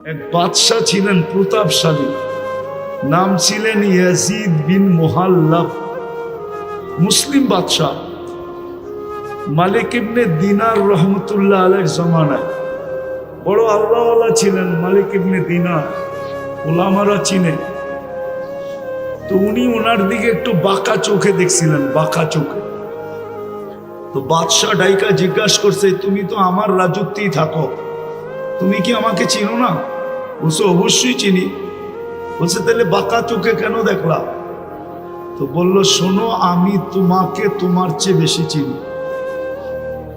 এক বাদশাহ ছিলেন প্রতাপশালী, নাম ছিলেন ইয়াজিদ বিন মুহাল্লাব। মুসলিম বাদশাহ মালিক ইবনে দিনার রহমতুল্লাহ আলাইহির জমানায় বড় আল্লাহওয়ালা ছিলেন। মালিক ইবনে দিনার ওলামারা চিনে, তো উনি ওনার দিকে একটু বাঁকা চোখে দেখছিলেন, বাঁকা চোখে। তো বাদশাহ ডাইকা জিজ্ঞাসা করছে, তুমি তো আমার রাজত্বেই থাকো, তুমি কি আমাকে চিনো না? বলছে অবশ্যই চিনি। বলছে তাহলে বাঁকা চোখে কেন দেখলা? তো বলল, শোনো, আমি তোমাকে তোমার চেয়ে বেশি চিনি।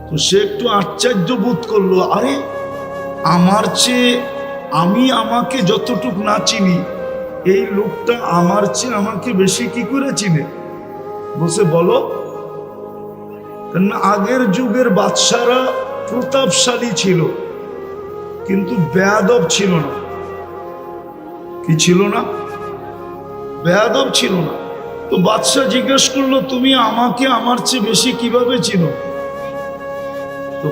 তো সে একটু আশ্চর্য বোধ করলো, আরে আমার চেয়ে আমি আমাকে যতটুক না চিনি, এই লোকটা আমার চেয়ে আমাকে বেশি কি করে চিনে? বলছে বলো। কেননা আগের যুগের বাদশারা প্রতাপশালী ছিল কিন্তু বেয়াদব ছিল না। কি ছিল না? বেয়াদব ছিল না। তো বাদশাহ জিজ্ঞেস করলো, তুমি আমাকে আমার চেয়ে বেশি কিভাবে চিনো? তো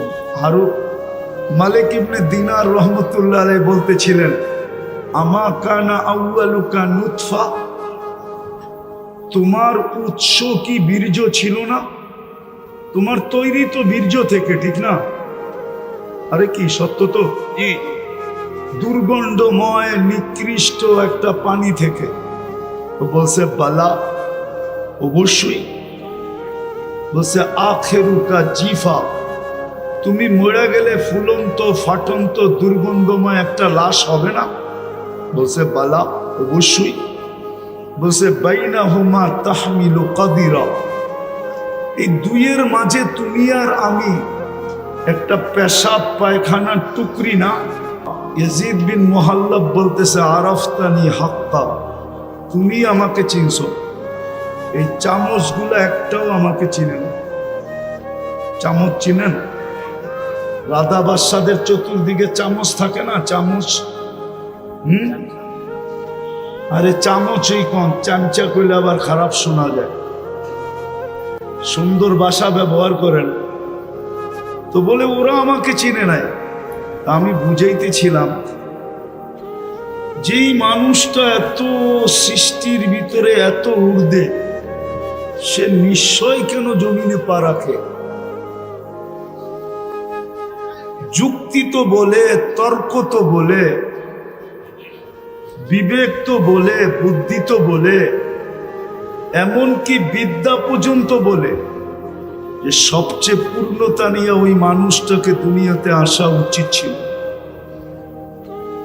মালিক ইবনে দিনার রহমতুল্লাহ আলাইহি বলতেছিলেন, আমা কানা আউয়ালুকা নুতফা, তোমার উৎস কি বীর্য ছিল না? তোমার তৈরি তো বীর্য থেকে, ঠিক না? আরে কি সত্য তো? দুর্গন্ধময় নিকৃষ্ট একটা পানি থেকে। তো বলছে বালা, অবশ্যই। বলছে আখেরুকা জিফা, তুমি মরে গেলে ফুলন্ত ফাটন্ত দুর্গন্ধময় একটা লাশ হবে না? বলছে বালা, অবশ্যই। বলছে বাইনাহুমা তাহমিলু কাদিরা, এই দুইয়ের মাঝে তুমি আর আমি একটা পেশাব পায়খানার টুকরি না? ইয়াজিদ বিন মুহাল্লাব বলতেছে, আরাফতানি হাক্কা, তুমি আমাকে চিনছো, এই চামচগুলো একটাও আমাকে চিনে না। চামচ চিনেন? রাধা বাদশাদের চতুর্দিকে চামচ থাকে না, চামচ। আরে চামচই কম, চামচা কইলে আবার খারাপ শোনা যায়। সুন্দর ভাষা ব্যবহার করেন। তো বলে ওরা আমাকে চিনে নাই। আমি বুঝাইতেছিলাম, যেই মানুষটা এত সৃষ্টির ভিতরে এত ঊর্ধ্বে, সে নিশ্চয় কেন জমিনে পা রাখে? যুক্তি তো বলে, তর্ক তো বলে, বিবেক তো বলে, বুদ্ধি তো বলে, এমনকি বিদ্যা পর্যন্ত বলে যে সবচেয়ে পূর্ণতা নিয়ে ওই মানুষটাকে দুনিয়াতে আসা উচিত ছিল।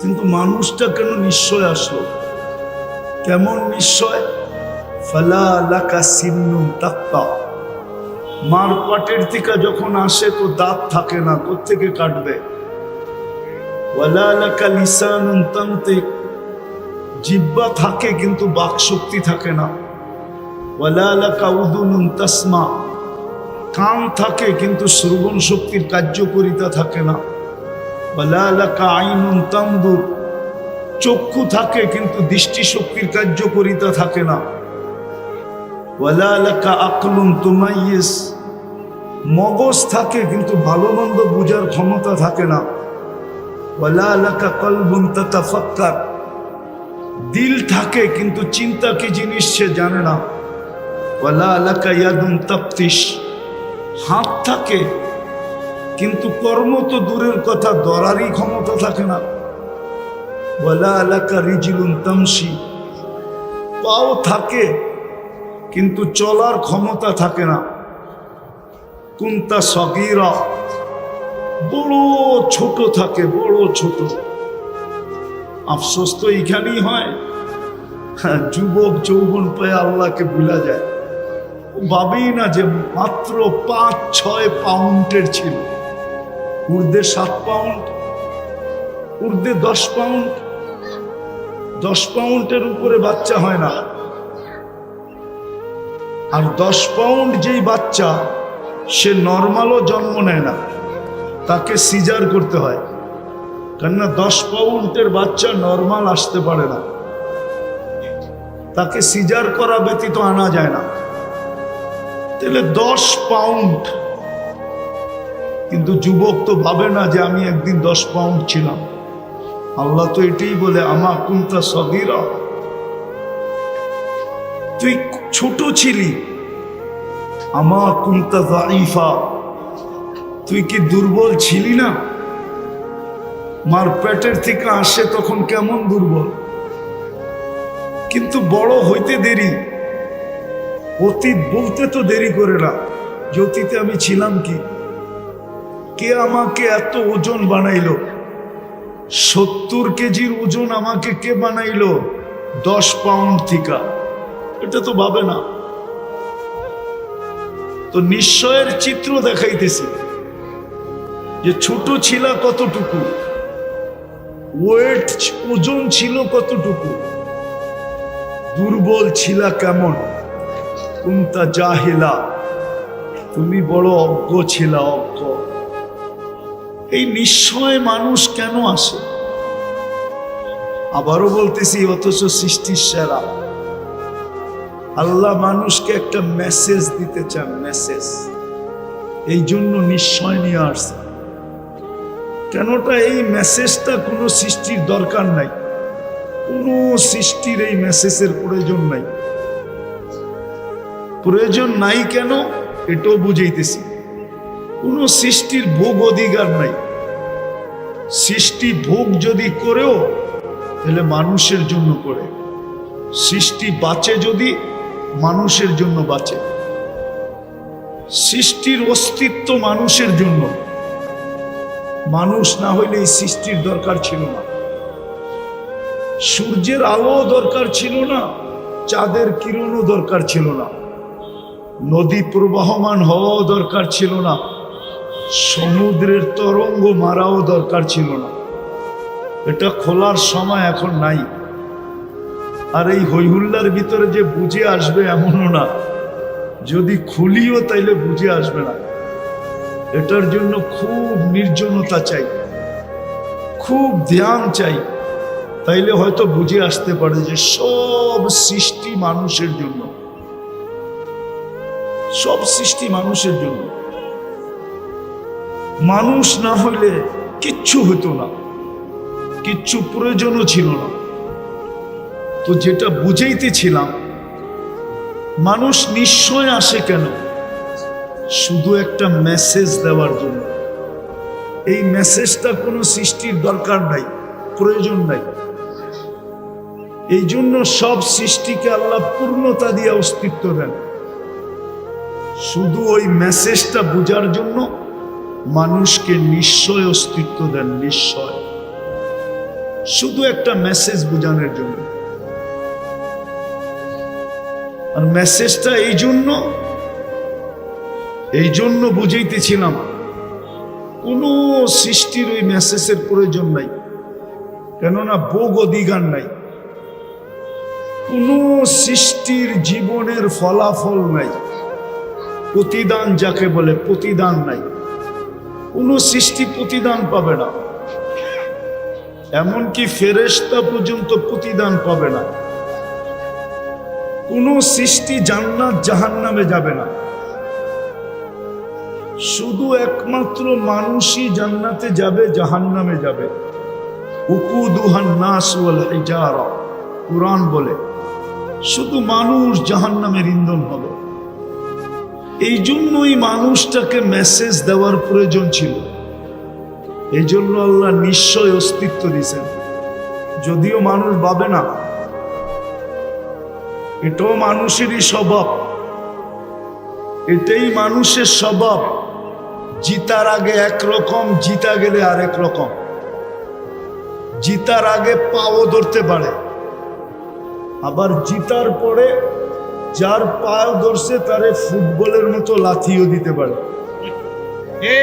কিন্তু মানুষটা কেন নিশ্চয় আসলো? কেমন নিশ্চয়? ফালা লাকা সিন্নুন তাক্তা, মার পাটের থেকে যখন আসে তো দাঁত থাকে না, কোত্থেকে কাটবে? ওয়ালা লাকা লিসানুন তানতিক, জিহ্বা থাকে কিন্তু বাক শক্তি থাকে না। ওয়ালা লাকা উদুনুন তাসমা, কান থাকে কিন্তু শ্রবণ শক্তির কার্যকারিতা থাকে না। ওয়ালা লাকা আইনুন তানদুর, চক্ষু থাকে কিন্তু দৃষ্টি শক্তির কার্যকারিতা থাকে না। ওয়ালা লাকা আকলুন তুমাইয়িজ, মগজ থাকে কিন্তু ভালো মন্দ বোঝার ক্ষমতা থাকে না। ওয়ালা লাকা কলবুন তাতাফাক্কার, দিল থাকে কিন্তু চিন্তা কি জিনিস সে জানে না। ওয়ালা লাকা ইয়াদুন তাফতিশ, হাত থাকে কিন্তু কর্ম তো দূরের কথা, ধরারই ক্ষমতা থাকে না। ওয়ালা লাকা রিজলুন তামশি, পাও থাকে কিন্তু চলার ক্ষমতা থাকে না। কুনতা সগীরা, বড় ছোট থাকে, বড় ছোট। আফসোস তো এইখানেই হয়, যুবক যৌবন পেয়ে আল্লাহকে ভুলা যায়। ভাবেই না যে মাত্র 5-6 পাউন্ডের ছিল, ঊর্ধ্বে 7 পাউন্ড, ঊর্ধ্বে 10 পাউন্ড। 10 পাউন্ডের উপরে বাচ্চা হয় না। আর 10 পাউন্ড যেই বাচ্চা, সে নর্মালও জন্ম নেয় না, তাকে সিজার করতে হয়। কেননা 10 পাউন্ডের বাচ্চা নর্মাল আসতে পারে না, তাকে সিজার করা ব্যতীত আনা যায় না। তাহলে 10 পাউন্ড, কিন্তু যুবক তো ভাবে না যে আমি একদিন 10 পাউন্ড ছিলাম। আল্লাহ তো এটাই বলে, আমা কুনতা সগীরা, তুই ছোট ছিলি। আমা কুনতা যায়ীফা, তুই কি দুর্বল ছিলি না? মার পেটের থেকে আসে তখন কেমন দুর্বল, কিন্তু বড় হইতে দেরি। অতীত বলতে তো দেরি করে না যে অতীতে আমি ছিলাম কি। কে আমাকে এত ওজন বানাইলো? 70 কেজির ওজন আমাকে কে বানাইলো 10 পাউন্ড থেকে? এটা তো ভাবে না। তো নিশ্চয়ের চিত্র দেখাইতেছি যে ছোট ছিল কতটুকু, ওয়েট ওজন ছিল কতটুকু, দুর্বল ছিল কেমন। কুনতা জাহিলা, তুমি বড় অজ্ঞ ছিল, অজ্ঞ। এই নিশ্চয় মানুষ কেন আসে? আবারও বলতেছি, অথচ সৃষ্টির সেরা আল্লাহ মানুষকে একটা মেসেজ দিতে চান, মেসেজ। এই জন্য নিশ্চয় নিয়ে আসছে। কেনটা এই মেসেজটা কোনো সৃষ্টির দরকার নাই, কোনো সৃষ্টির এই মেসেজের প্রয়োজন নাই। প্রয়োজন নাই কেন এটাও বুঝাইতেছি। কোনো সৃষ্টির ভোগ অধিকার নাই। সৃষ্টি ভোগ যদি করেও তাহলে মানুষের জন্য করে। সৃষ্টি বাঁচে যদি মানুষের জন্য বাঁচে। সৃষ্টির অস্তিত্ব মানুষের জন্য। মানুষ না হইলে এই সৃষ্টির দরকার ছিল না। সূর্যের আলো দরকার ছিল না, চাঁদের কিরণও দরকার ছিল না, নদী প্রবাহমান হওয়াও দরকার ছিল না, সমুদ্রের তরঙ্গ মারাও দরকার ছিল না। এটা খোলার সময় এখন নাই। আর এই হইহুল্লার ভিতরে যে বুঝে আসবে এমনও না, যদি খুলিও তাইলে বুঝে আসবে না। এটার জন্য খুব নির্জনতা চাই, খুব ধ্যান চাই, তাইলে হয়তো বুঝে আসতে পারে যে সব সৃষ্টি মানুষের জন্য। সব সৃষ্টি মানুষের জন্য। মানুষ না হইলে কিচ্ছু হতো না, কিচ্ছু প্রয়োজনও ছিল না। তো যেটা বুঝাইতেছিলাম, মানুষ নিশ্চয় আসে কেন? শুধু একটা মেসেজ দেওয়ার জন্য। এই মেসেজটা কোনো সৃষ্টির দরকার নাই, প্রয়োজন নাই। এই জন্য সব সৃষ্টিকে আল্লাহ পূর্ণতা দিয়ে অস্তিত্ব দেন। শুধু ওই মেসেজটা বোঝার জন্য মানুষকে নিশ্চয় অস্তিত্ব দেন, নিশ্চয়। শুধু একটা মেসেজ বোঝানোর জন্য। আর মেসেজটা এই জন্য বুঝাইতেছিলাম, কোনো সৃষ্টির ওই মেসেজের প্রয়োজন নাই। কেননা ভোগ অধিকার নাই। কোনো সৃষ্টির জীবনের ফলাফল নাই, প্রতিদান যাকে বলে, প্রতিদান নাই। কোনো সৃষ্টি প্রতিদান পাবে না। এমনকি ফেরেশতা পর্যন্ত প্রতিদান পাবে না। কোনো সৃষ্টি জান্নাত জাহান্নামে যাবে না। শুধু একমাত্র মানুষই জান্নাতে যাবে, জাহান্নামে যাবে। উকুদুহান নাস ওয়াল হিজারা, কুরআন বলে শুধু মানুষ জাহান্নামের ইন্ধন হবে। এই জন্যই মানুষটাকে মেসেজ দেওয়ার প্রয়োজন ছিল। এই জন্য আল্লাহ নিশ্চয় অস্তিত্ব দিয়েছেন, যদিও মানুষ ভাবে না। এটাও মানুষেরই স্বভাব, এটাই মানুষের স্বভাব। জিতার আগে একরকম, জিতা গেলে আরেক রকম। জিতার আগে পাও ধরতে পারে, আবার জিতার পরে যার পাও ধরছে তারে ফুটবলের মতো লাথিও দিতে পারে।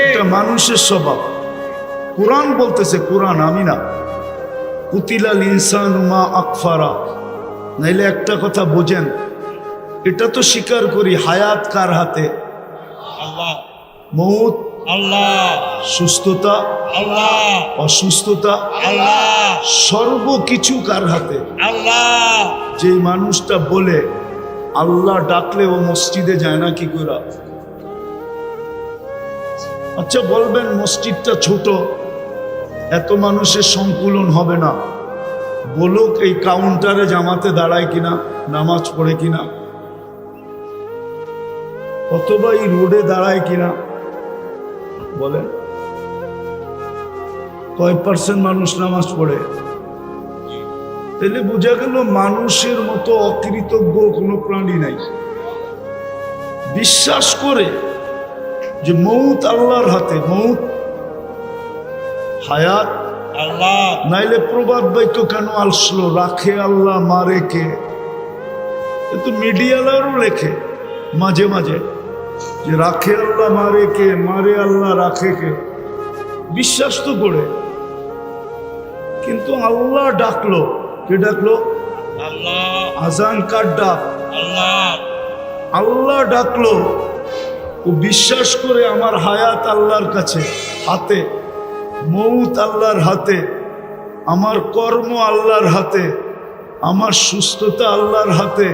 এটা মানুষের স্বভাব। কুরআন বলতেছে, কুরআন, আমি না। কুতিলাল ইনসানু মা আকফারা। নাইলে একটা কথা বোঝেন, এটা তো স্বীকার করি, হায়াত কার হাতে? আল্লাহ। মৌত আল্লাহ। সুস্থতা আল্লাহ। অসুস্থতা আল্লাহ। সর্বকিছু কার হাতে? আল্লাহ। যে মানুষটা বলে আল্লাহ ডাকলে ও মসজিদে যায় না কি করে? আচ্ছা বলবেন মসজিদটা ছোট, এত মানুষের সংকুলন হবে না, বলুক এই কাউন্টারে জামাতে দাঁড়ায় কিনা, নামাজ পড়ে কিনা, অথবা এই রোডে দাঁড়ায় কিনা, বলেন কয় পার্সেন্ট মানুষ নামাজ পড়ে? তাহলে বোঝা গেল মানুষের মতো অকৃতজ্ঞ কোনো প্রাণী নাই। বিশ্বাস করে যে মৌত আল্লাহর হাতে, মৌত হায়াত আল্লাহ। নাইলে প্রবাদ বাক্য কেন আসলো, রাখে আল্লাহ মারে কে? কিন্তু মিডিয়ালারও লেখে মাঝে মাঝে যে রাখে আল্লাহ মারে কে, মারে আল্লাহ রাখে কে। বিশ্বাস তো করে, কিন্তু আল্লাহ ডাকলো, কে ডাকলো? আল্লাহ। আজান কার ডাক? আল্লাহ। আল্লাহ ডাকলো। ও বিশ্বাস করে আমার হায়াত আল্লাহর কাছে, হাতে, মৌত আল্লাহর হাতে, আমার কর্ম আল্লাহর হাতে, আমার সুস্থতা আল্লাহর হাতে,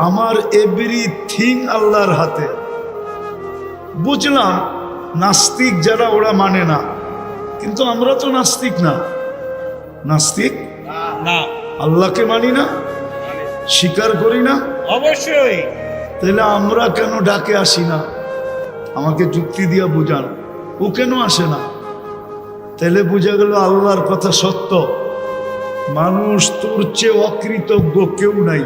আমার এভরিথিং আল্লাহর হাতে। বুঝলাম নাস্তিক যারা ওরা মানে না, কিন্তু আমরা তো নাস্তিক না। নাস্তিক না, আল্লাহকে মানি না, স্বীকার করি না, অবশ্যই। তাহলে আমরা কেন ডাকে আসি না? আমাকে যুক্তি দিয়া বুঝান, ও কেন আসে না? তাহলে বুঝা গেল আল্লাহর কথা সত্য। মানুষ তোর চেয়ে অকৃতজ্ঞ কেউ নাই।